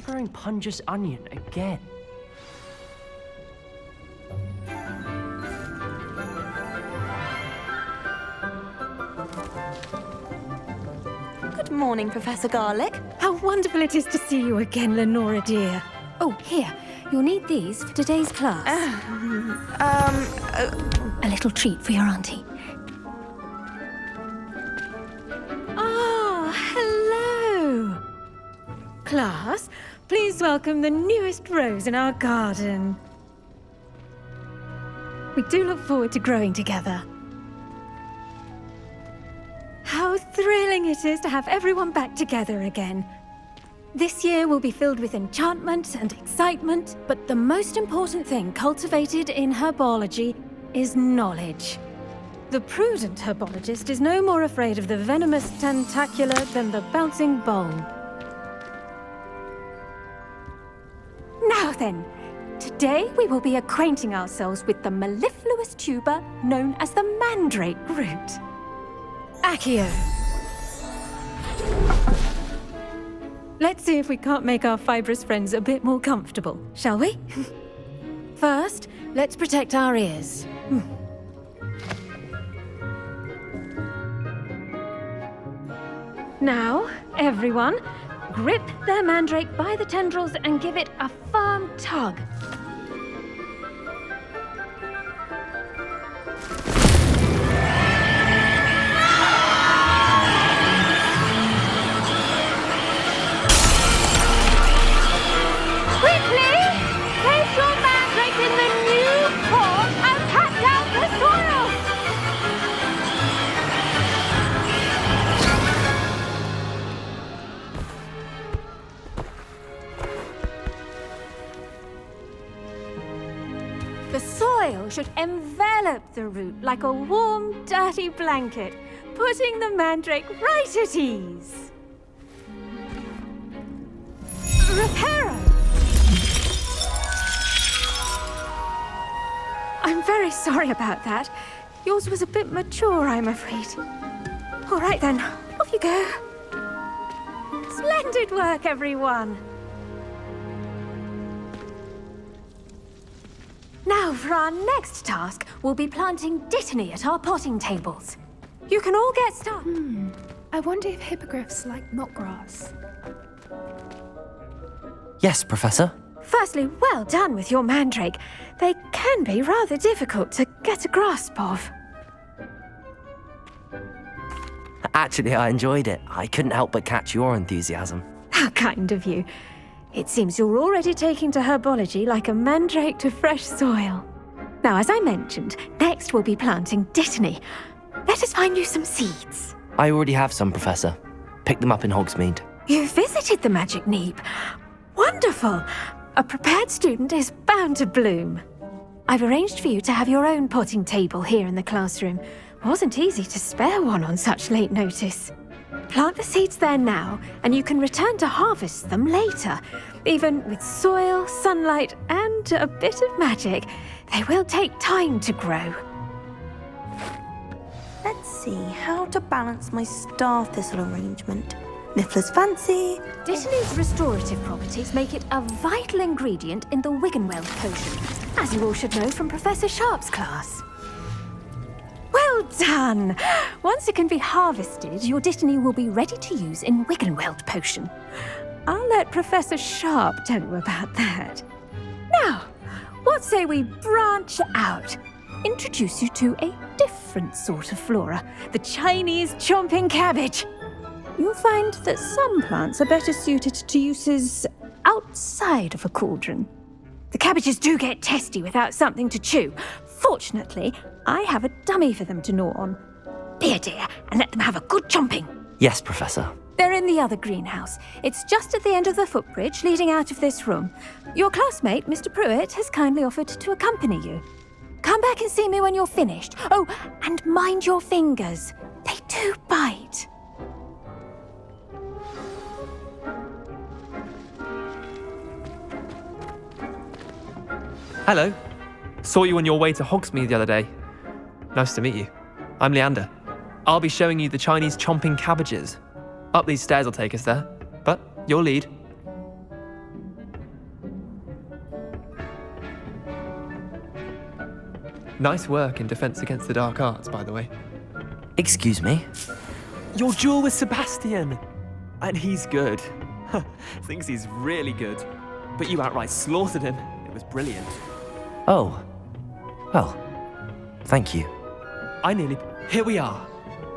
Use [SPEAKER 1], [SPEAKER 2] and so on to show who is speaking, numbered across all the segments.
[SPEAKER 1] throwing Punja's onion again?
[SPEAKER 2] Good morning, Professor Garlic.
[SPEAKER 3] How wonderful it is to see you again, Lenora dear. Oh, here, you'll need these for today's class. A little treat for your auntie. Ah, hello. Class, please welcome the newest rose in our garden. We do look forward to growing together. How thrilling it is to have everyone back together again. This year will be filled with enchantment and excitement, but the most important thing cultivated in herbology is knowledge. The prudent herbologist is no more afraid of the venomous tentacula than the bouncing bulb. Now then, today we will be acquainting ourselves with the mellifluous tuber known as the mandrake root. Accio. Let's see if we can't make our fibrous friends a bit more comfortable, shall we? First, let's protect our ears. Now, everyone, grip their mandrake by the tendrils and give it a firm tug. The soil should envelop the root like a warm, dirty blanket, putting the mandrake right at ease. Reparo! I'm very sorry about that. Yours was a bit mature, I'm afraid. All right then, off you go. Splendid work, everyone. Now, for our next task, we'll be planting dittany at our potting tables. You can all get started.
[SPEAKER 4] I wonder if hippogriffs like knotgrass.
[SPEAKER 1] Yes, Professor.
[SPEAKER 3] Firstly, well done with your mandrake. They can be rather difficult to get a grasp of.
[SPEAKER 1] Actually, I enjoyed it. I couldn't help but catch your enthusiasm.
[SPEAKER 3] How kind of you. It seems you're already taking to herbology like a mandrake to fresh soil. Now, as I mentioned, next we'll be planting dittany. Let us find you some seeds.
[SPEAKER 1] I already have some, Professor. Picked them up in Hogsmeade.
[SPEAKER 3] You visited the Magic Neep. Wonderful! A prepared student is bound to bloom. I've arranged for you to have your own potting table here in the classroom. Wasn't easy to spare one on such late notice. Plant the seeds there now, and you can return to harvest them later. Even with soil, sunlight, and a bit of magic, they will take time to grow.
[SPEAKER 2] Let's see how to balance my star thistle arrangement. Niffler's fancy.
[SPEAKER 3] Dittany's restorative properties make it a vital ingredient in the Wiggenweld potion, as you all should know from Professor Sharp's class. Well done! Once it can be harvested, your dittany will be ready to use in Wiggenweld potion. I'll let Professor Sharp tell you about that. Now, what say we branch out? Introduce you to a different sort of flora, the Chinese chomping cabbage. You'll find that some plants are better suited to uses outside of a cauldron. The cabbages do get testy without something to chew. Fortunately, I have a dummy for them to gnaw on. Be a dear and let them have a good chomping.
[SPEAKER 1] Yes, Professor.
[SPEAKER 3] They're in the other greenhouse. It's just at the end of the footbridge leading out of this room. Your classmate, Mr. Pruitt, has kindly offered to accompany you. Come back and see me when you're finished. Oh, and mind your fingers. They do bite.
[SPEAKER 5] Hello. Saw you on your way to Hogsmeade the other day. Nice to meet you. I'm Leander. I'll be showing you the Chinese chomping cabbages. Up these stairs will take us there, but you'll lead. Nice work in Defense Against the Dark Arts, by the way.
[SPEAKER 1] Excuse me?
[SPEAKER 5] Your duel with Sebastian! And he's good. Thinks he's really good. But you outright slaughtered him. It was brilliant.
[SPEAKER 1] Oh. Well, thank you.
[SPEAKER 5] Here we are.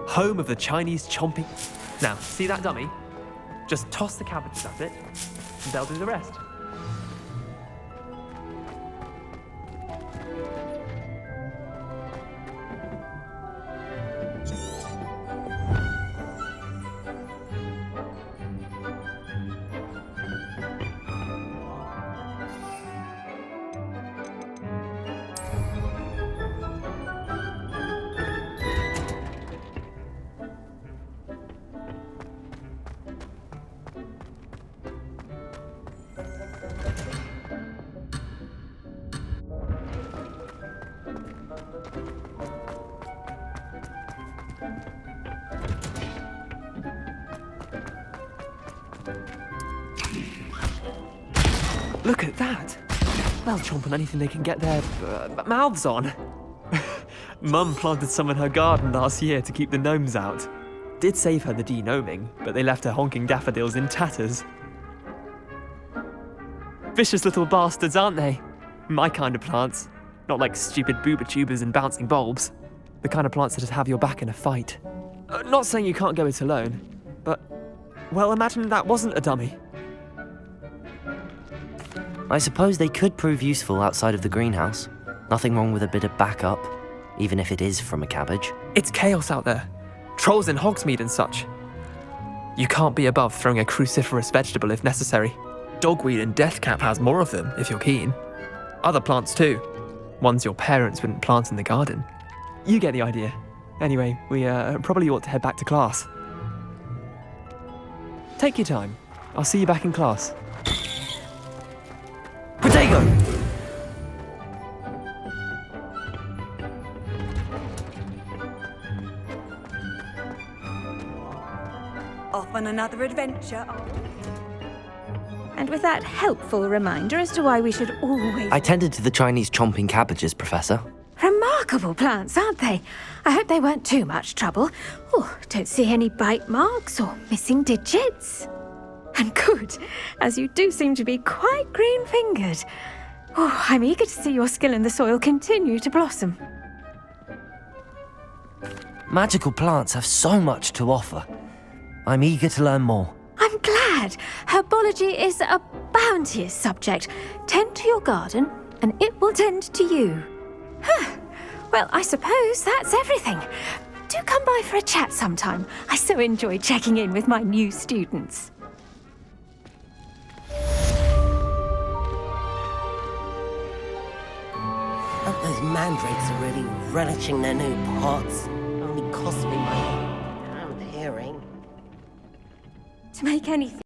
[SPEAKER 5] Home of the Chinese chomping. Now, see that dummy? Just toss the cabbages at it, and they'll do the rest. Look at that! They'll chomp on anything they can get their mouths on. Mum planted some in her garden last year to keep the gnomes out. Did save her the de-gnoming, but they left her honking daffodils in tatters. Vicious little bastards, aren't they? My kind of plants. Not like stupid booba tubers and bouncing bulbs. The kind of plants that'd have your back in a fight. Not saying you can't go it alone, but, well, imagine that wasn't a dummy.
[SPEAKER 1] I suppose they could prove useful outside of the greenhouse. Nothing wrong with a bit of backup, even if it is from a cabbage.
[SPEAKER 5] It's chaos out there. Trolls in Hogsmeade and such. You can't be above throwing a cruciferous vegetable if necessary. Dogweed and deathcap has more of them, if you're keen. Other plants too. Ones your parents wouldn't plant in the garden. You get the idea. Anyway, we probably ought to head back to class. Take your time. I'll see you back in class.
[SPEAKER 1] Potato!
[SPEAKER 6] Off on another adventure.
[SPEAKER 3] And with that helpful reminder as to why we should always...
[SPEAKER 1] I tended to the Chinese chomping cabbages, Professor.
[SPEAKER 3] Remarkable plants, aren't they? I hope they weren't too much trouble. Oh, don't see any bite marks or missing digits. And good, as you do seem to be quite green-fingered. Oh, I'm eager to see your skill in the soil continue to blossom.
[SPEAKER 1] Magical plants have so much to offer. I'm eager to learn more.
[SPEAKER 3] I'm glad. Herbology is a bounteous subject. Tend to your garden, and it will tend to you. Huh. Well, I suppose that's everything. Do come by for a chat sometime. I so enjoy checking in with my new students.
[SPEAKER 7] Those mandrakes are really relishing their new pots. Only cost me my damned hearing.
[SPEAKER 3] To make anything